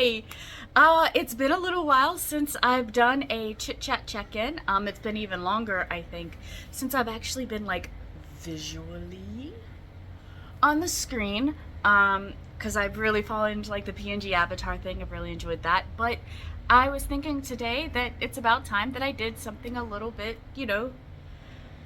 Hi! It's been a little while since I've done a chit-chat check-in. It's been even longer, I think, since I've actually been, like, visually on the screen. Because I've really fallen into, like, the PNG avatar thing. I've really enjoyed that. But I was thinking today that it's about time that I did something a little bit,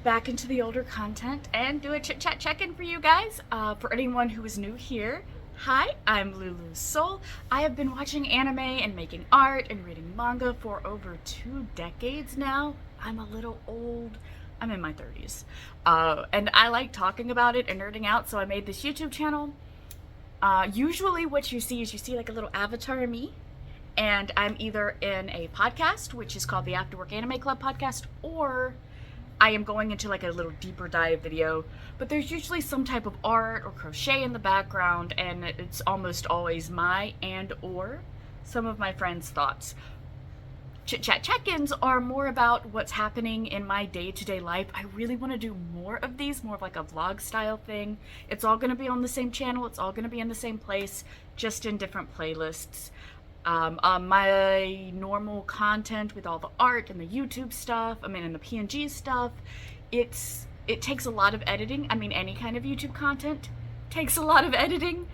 back into the older content and do a chit-chat check-in for you guys. For anyone who is new here, hi, I'm LuuluSoul. I have been watching anime and making art and reading manga for over 2 decades now. I'm a little old. I'm in my 30s. And I like talking about it and nerding out, so I made this YouTube channel. Usually what you see is like a little avatar of me, and I'm either in a podcast, which is called the After Work Anime Club podcast, or I am going into like a little deeper dive video, but there's usually some type of art or crochet in the background, and it's almost always my and or some of my friends' thoughts. Chit-chat check-ins are more about what's happening in my day-to-day life. I really want to do more of these, more of like a vlog style thing. It's all going to be on the same channel, it's all going to be in the same place, just in different playlists. My normal content with all the art and the YouTube stuff, and the PNG stuff, it takes a lot of editing. Any kind of YouTube content takes a lot of editing,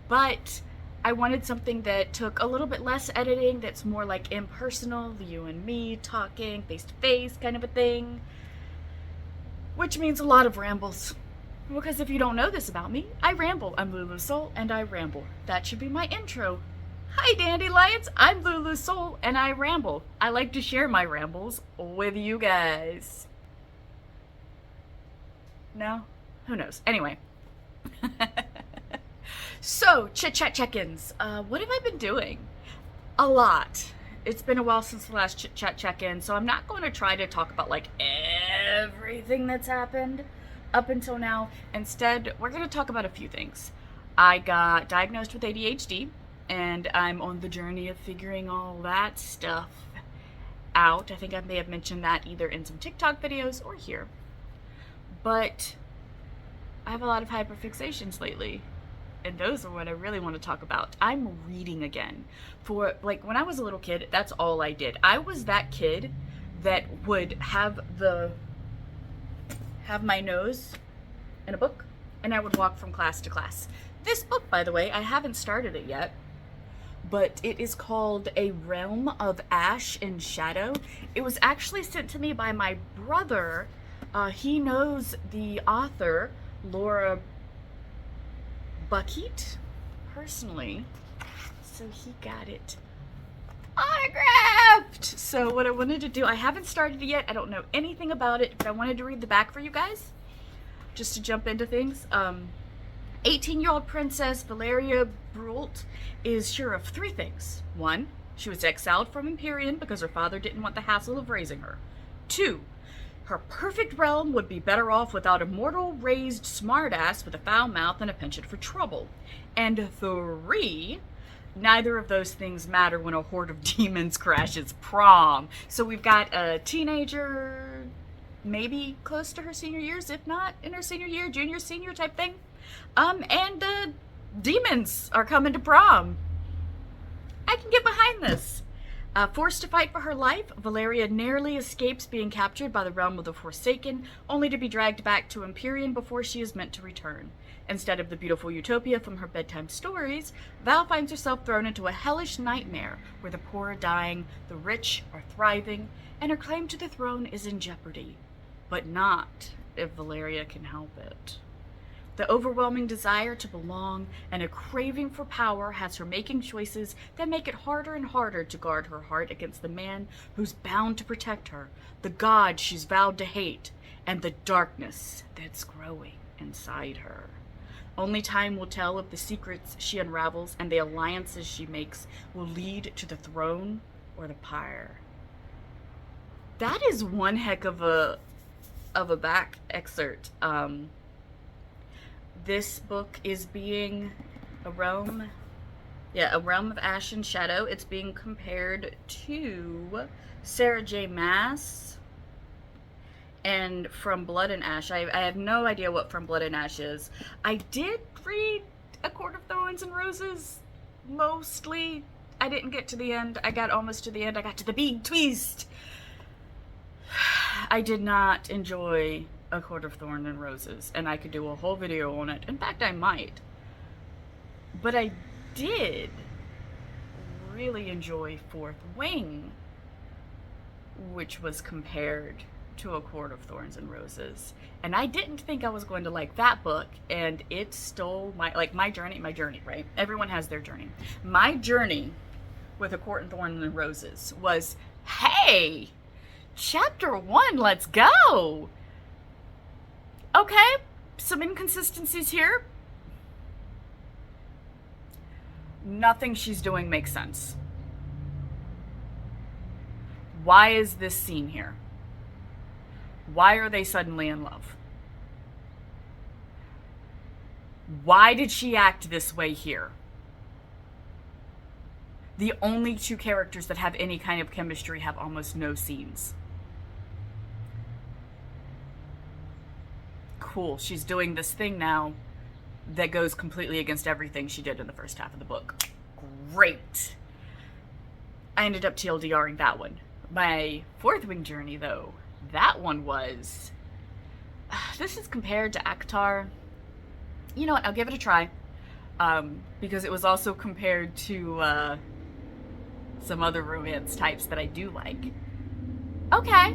but I wanted something that took a little bit less editing, that's more like impersonal, you and me talking face to face kind of a thing, which means a lot of rambles. Because if you don't know this about me, I ramble. I'm LuuluSoul and I ramble. That should be my intro. Hi dandelions, I'm LuuluSoul and I ramble. I like to share my rambles with you guys. No? Who knows? Anyway. So, chit-chat check-ins. What have I been doing? A lot. It's been a while since the last chit-chat check-in, so I'm not going to try to talk about like everything that's happened up until now. Instead, we're going to talk about a few things. I got diagnosed with ADHD, and I'm on the journey of figuring all that stuff out. I think I may have mentioned that either in some TikTok videos or here. But I have a lot of hyperfixations lately, and those are what I really want to talk about. I'm reading again. For, like, when I was a little kid, that's all I did. I was that kid that would have my nose in a book, and I would walk from class to class. This book, by the way, I haven't started it yet, but it is called A Realm of Ash and Shadow. It was actually sent to me by my brother. He knows the author, Laura Buckheat, personally, so he got it autographed. So what I wanted to do, I haven't started it yet, I don't know anything about it, but I wanted to read the back for you guys, just to jump into things. 18-year-old Princess Valeria Brult is sure of 3 things. 1, she was exiled from Empyrean because her father didn't want the hassle of raising her. 2, her perfect realm would be better off without a mortal raised smartass with a foul mouth and a penchant for trouble. And 3, neither of those things matter when a horde of demons crashes prom. So we've got a teenager, maybe close to her senior years, if not in her senior year, junior, senior type thing. And demons are coming to prom. I can get behind this. Forced to fight for her life, Valeria narrowly escapes being captured by the realm of the Forsaken, only to be dragged back to Empyrean before she is meant to return. Instead of the beautiful utopia from her bedtime stories, Val finds herself thrown into a hellish nightmare where the poor are dying, the rich are thriving, and her claim to the throne is in jeopardy. But not if Valeria can help it. The overwhelming desire to belong and a craving for power has her making choices that make it harder and harder to guard her heart against the man who's bound to protect her, the god she's vowed to hate, and the darkness that's growing inside her. Only time will tell if the secrets she unravels and the alliances she makes will lead to the throne or the pyre. That is one heck of a back excerpt. This book is being a realm of Ash and Shadow. It's being compared to Sarah J. Maas and From Blood and Ash. I have no idea what From Blood and Ash is. I did read A Court of Thorns and Roses, mostly. I didn't get to the end. I got almost to the end. I got to the big twist. I did not enjoy A Court of Thorns and Roses, and I could do a whole video on it. In fact, I might. But I did really enjoy Fourth Wing, which was compared to A Court of Thorns and Roses. And I didn't think I was going to like that book, and it stole my journey, right? Everyone has their journey. My journey with A Court of Thorns and Roses was, hey, chapter 1, let's go. Okay, some inconsistencies here. Nothing she's doing makes sense. Why is this scene here? Why are they suddenly in love? Why did she act this way here? The only two characters that have any kind of chemistry have almost no scenes. Cool, she's doing this thing now that goes completely against everything she did in the first half of the book. Great. I ended up TLDRing that one. My Fourth Wing journey, though, that one was... this is compared to ACOTAR. You know what, I'll give it a try. Because it was also compared to some other romance types that I do like. Okay,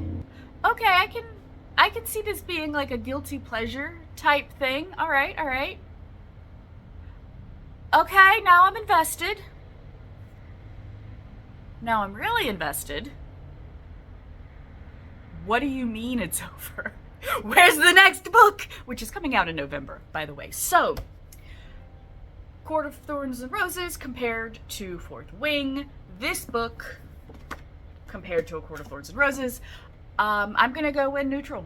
I can see this being like a guilty pleasure type thing. All right. Okay, now I'm invested. Now I'm really invested. What do you mean it's over? Where's the next book? Which is coming out in November, by the way. So, Court of Thorns and Roses compared to Fourth Wing. This book compared to A Court of Thorns and Roses. I'm gonna go in neutral.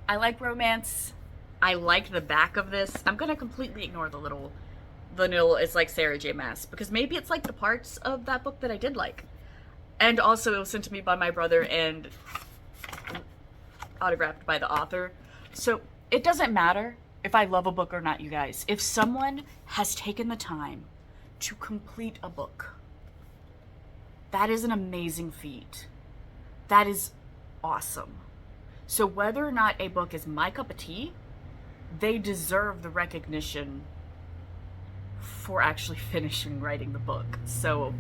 I like romance. I like the back of this. I'm gonna completely ignore the little, it's like Sarah J. Maas, because maybe it's like the parts of that book that I did like. And also it was sent to me by my brother and autographed by the author. So it doesn't matter if I love a book or not, you guys. If someone has taken the time to complete a book, that is an amazing feat. That is awesome. So whether or not a book is my cup of tea, they deserve the recognition for actually finishing writing the book. So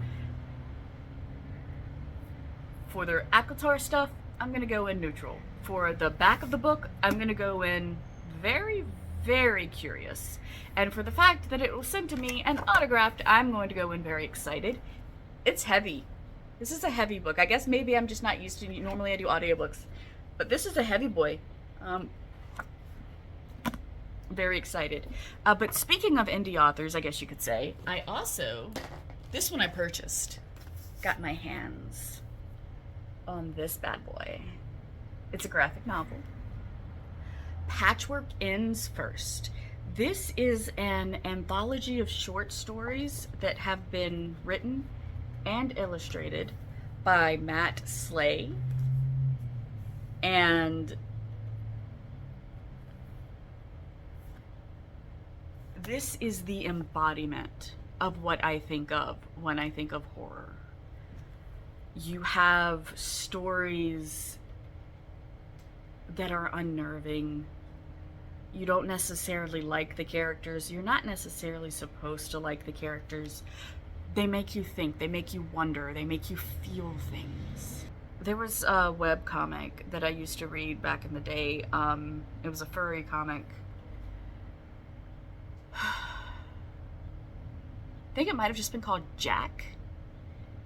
for their ACOTAR stuff, I'm going to go in neutral. For the back of the book, I'm going to go in very, very curious. And for the fact that it was sent to me and autographed, I'm going to go in very excited. It's heavy. This is a heavy book. I guess maybe I'm just not used to, normally I do audiobooks, but this is a heavy boy. Very excited. But speaking of indie authors, I guess you could say, I also, this one I purchased, got my hands on this bad boy. It's a graphic novel. Patchwork Ends First. This is an anthology of short stories that have been written and illustrated by Matt Slay. And this is the embodiment of what I think of when I think of horror. You have stories that are unnerving. You don't necessarily like the characters. You're not necessarily supposed to like the characters. They make you think, they make you wonder, they make you feel things. There was a web comic that I used to read back in the day. It was a furry comic. I think it might have just been called Jack.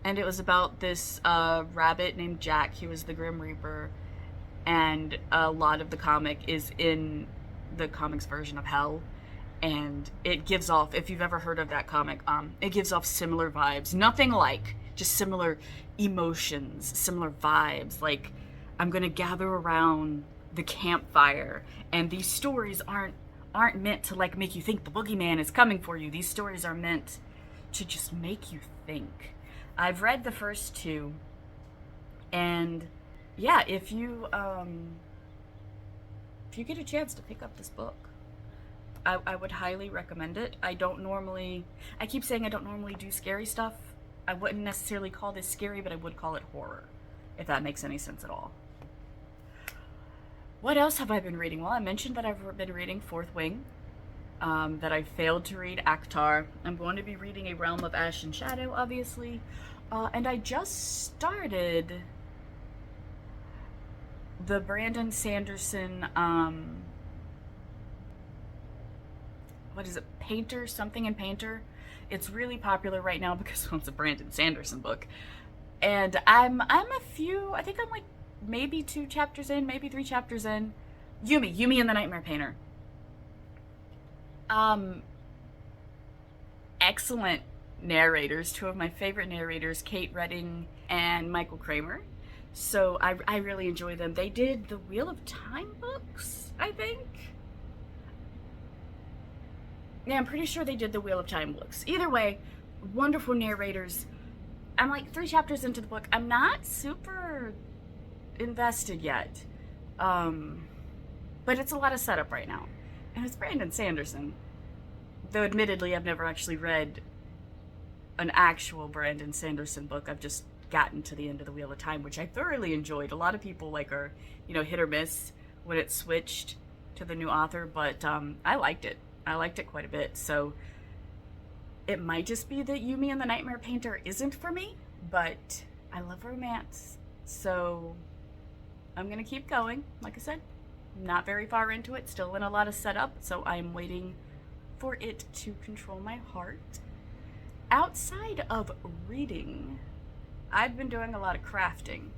And it was about this rabbit named Jack. He was the Grim Reaper. And a lot of the comic is in the comics version of hell. And it gives off, if you've ever heard of that comic, it gives off similar vibes. Nothing like, just similar emotions, similar vibes. Like, I'm gonna gather around the campfire, and these stories aren't meant to like make you think the boogeyman is coming for you. These stories are meant to just make you think. I've read the first two, and yeah, if you get a chance to pick up this book, I would highly recommend it. I keep saying I don't normally do scary stuff, I wouldn't necessarily call this scary, but I would call it horror, if that makes any sense at all. What else have I been reading? Well, I mentioned that I've been reading Fourth Wing, that I failed to read Akhtar. I'm going to be reading A Realm of Ash and Shadow, obviously. And I just started the Brandon Sanderson, what is it, Painter, something in Painter. It's really popular right now because, well, it's a Brandon Sanderson book. And I'm I think I'm like maybe 2 chapters in, maybe 3 chapters in. Yumi and the Nightmare Painter. Excellent narrators, 2 of my favorite narrators, Kate Redding and Michael Kramer. So I really enjoy them. They did the Wheel of Time books, I think. Yeah, I'm pretty sure they did the Wheel of Time books. Either way, wonderful narrators. I'm like 3 chapters into the book. I'm not super invested yet. But it's a lot of setup right now. And it's Brandon Sanderson. Though admittedly, I've never actually read an actual Brandon Sanderson book. I've just gotten to the end of the Wheel of Time, which I thoroughly enjoyed. A lot of people like are, hit or miss when it switched to the new author, but I liked it. I liked it quite a bit. So it might just be that Yumi and the Nightmare Painter isn't for me, but I love romance. So I'm going to keep going. Like I said, not very far into it, still in a lot of setup, so I'm waiting for it to control my heart. Outside of reading, I've been doing a lot of crafting.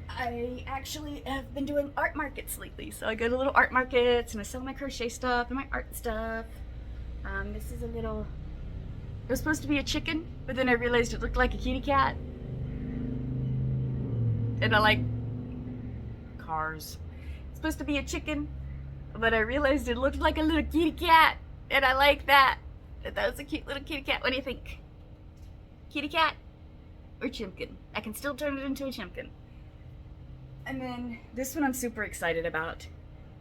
I actually have been doing art markets lately. So I go to little art markets and I sell my crochet stuff and my art stuff. This is a little, it was supposed to be a chicken, but then I realized it looked like a kitty cat. And I like cars. It's supposed to be a chicken, but I realized it looked like a little kitty cat. And I like that. That was a cute little kitty cat. What do you think? Kitty cat or chimkin? I can still turn it into a chimkin. And then this one I'm super excited about.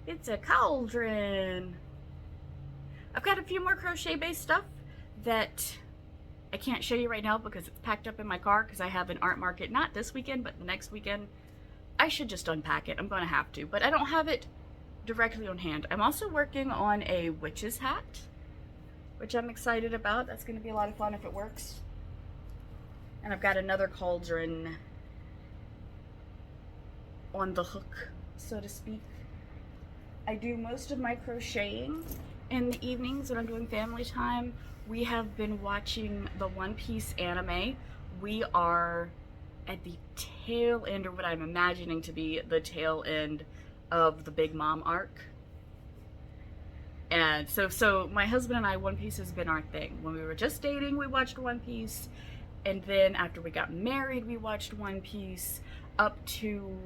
It's a cauldron. I've got a few more crochet based stuff that I can't show you right now because it's packed up in my car because I have an art market, not this weekend, but the next weekend. I should just unpack it. I'm going to have to, but I don't have it directly on hand. I'm also working on a witch's hat, which I'm excited about. That's going to be a lot of fun if it works. And I've got another cauldron on the hook, so to speak. I do most of my crocheting in the evenings when I'm doing family time. We have been watching the One Piece anime. We are at the tail end, or what I'm imagining to be the tail end of the Big Mom arc. And so my husband and I, One Piece has been our thing. When we were just dating, we watched One Piece. And then after we got married, we watched One Piece up to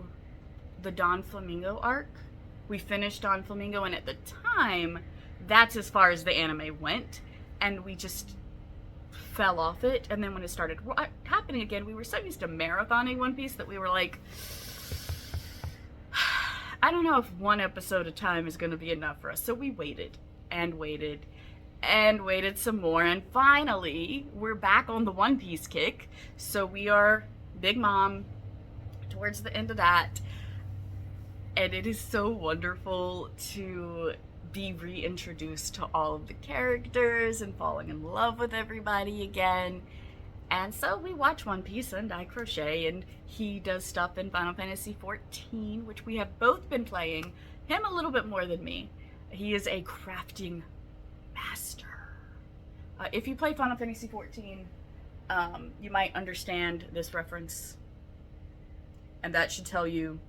the Don Flamingo arc. We finished Don Flamingo, and at the time, that's as far as the anime went. And we just fell off it. And then when it started happening again, we were so used to marathoning One Piece that we were like, I don't know if one episode at a time is going to be enough for us. So we waited and waited and waited some more. And finally, we're back on the One Piece kick. So we are Big Mom towards the end of that. And it is so wonderful to be reintroduced to all of the characters and falling in love with everybody again. And so we watch One Piece and I crochet, and he does stuff in Final Fantasy XIV, which we have both been playing. Him a little bit more than me. He is a crafting master. If you play Final Fantasy XIV, you might understand this reference. And that should tell you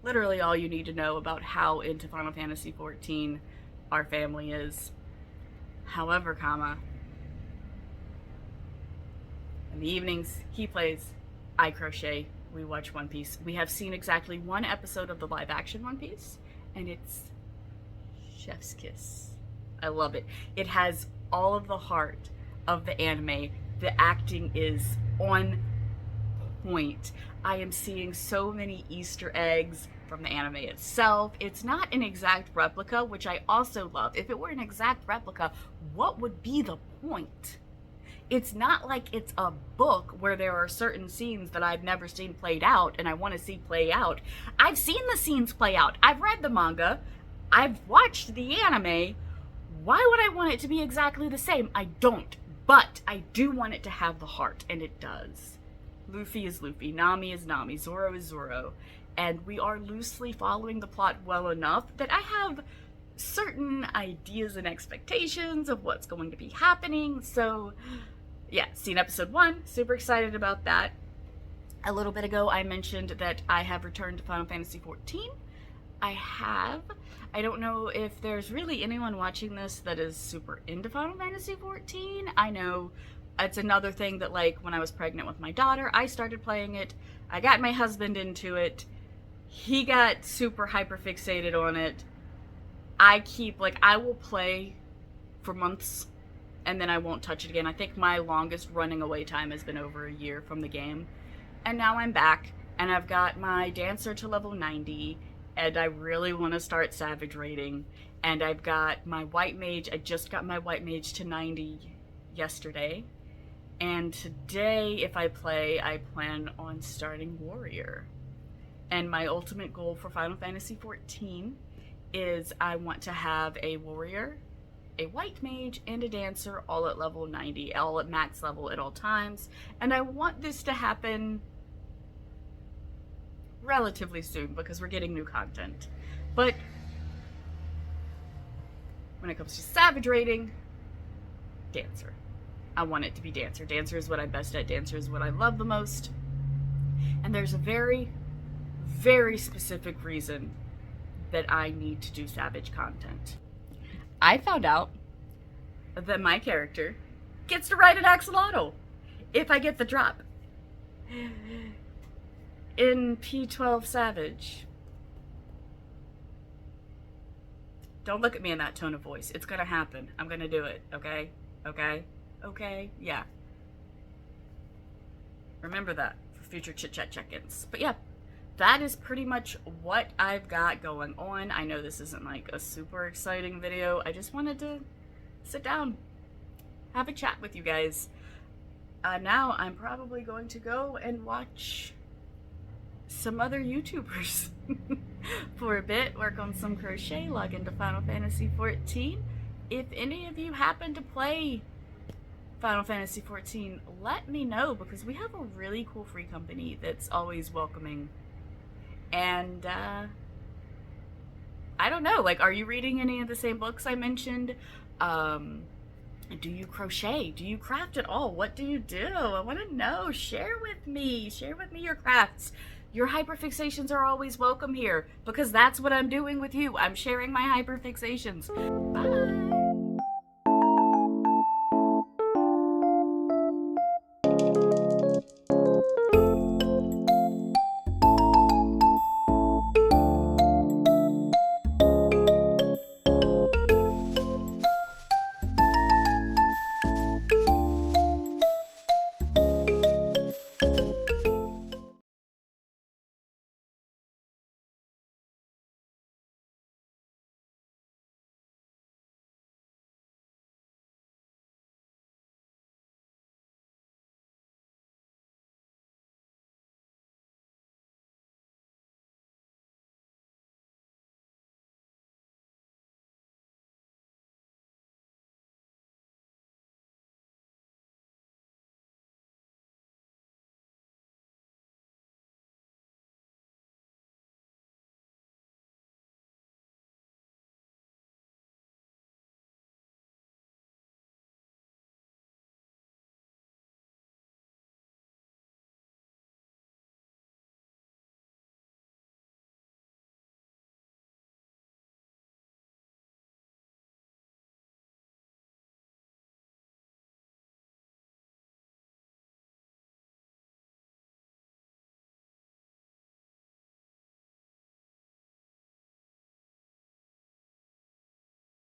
literally all you need to know about how into Final Fantasy XIV our family is. However, in the evenings, he plays, I crochet, we watch One Piece. We have seen exactly 1 episode of the live action One Piece, and it's chef's kiss. I love it. It has all of the heart of the anime. The acting is on point. I am seeing so many Easter eggs from the anime itself. It's not an exact replica, which I also love. If it were an exact replica, what would be the point? It's not like it's a book where there are certain scenes that I've never seen played out and I want to see play out. I've seen the scenes play out. I've read the manga. I've watched the anime. Why would I want it to be exactly the same? I don't. But I do want it to have the heart, and it does. Luffy is Luffy, Nami is Nami, Zoro is Zoro, and we are loosely following the plot well enough that I have certain ideas and expectations of what's going to be happening. So yeah, seen episode 1, super excited about that. A little bit ago I mentioned that I have returned to Final Fantasy XIV. I don't know if there's really anyone watching this that is super into Final Fantasy XIV. I know it's another thing that, like, when I was pregnant with my daughter, I started playing it. I got my husband into it. He got super hyper fixated on it. I will play for months and then I won't touch it again. I think my longest running away time has been over a year from the game. And now I'm back and I've got my dancer to level 90 and I really want to start savage raiding. And I've got my white mage. I just got my white mage to 90 yesterday. And today, if I play, I plan on starting warrior. And my ultimate goal for Final Fantasy XIV is I want to have a warrior, a white mage, and a dancer all at level 90, all at max level at all times. And I want this to happen relatively soon because we're getting new content. But when it comes to savage raiding, dancer. I want it to be dancer. Dancer is what I'm best at. Dancer is what I love the most. And there's a very, very specific reason that I need to do savage content. I found out that my character gets to ride an axolotl if I get the drop in P12 Savage. Don't look at me in that tone of voice. It's gonna happen. I'm gonna do it, okay? Okay? Okay? Yeah. Remember that for future chit-chat check-ins. But yeah, that is pretty much what I've got going on. I know this isn't like a super exciting video. I just wanted to sit down, have a chat with you guys. Now I'm probably going to go and watch some other YouTubers for a bit, work on some crochet, log into Final Fantasy XIV. If any of you happen to play Final Fantasy XIV, let me know because we have a really cool free company that's always welcoming. And I don't know, like, are you reading any of the same books I mentioned? Do you crochet? Do you craft at all? What do you do? I want to know. Share with me. Share with me your crafts. Your hyperfixations are always welcome here because that's what I'm doing with you. I'm sharing my hyperfixations. Bye.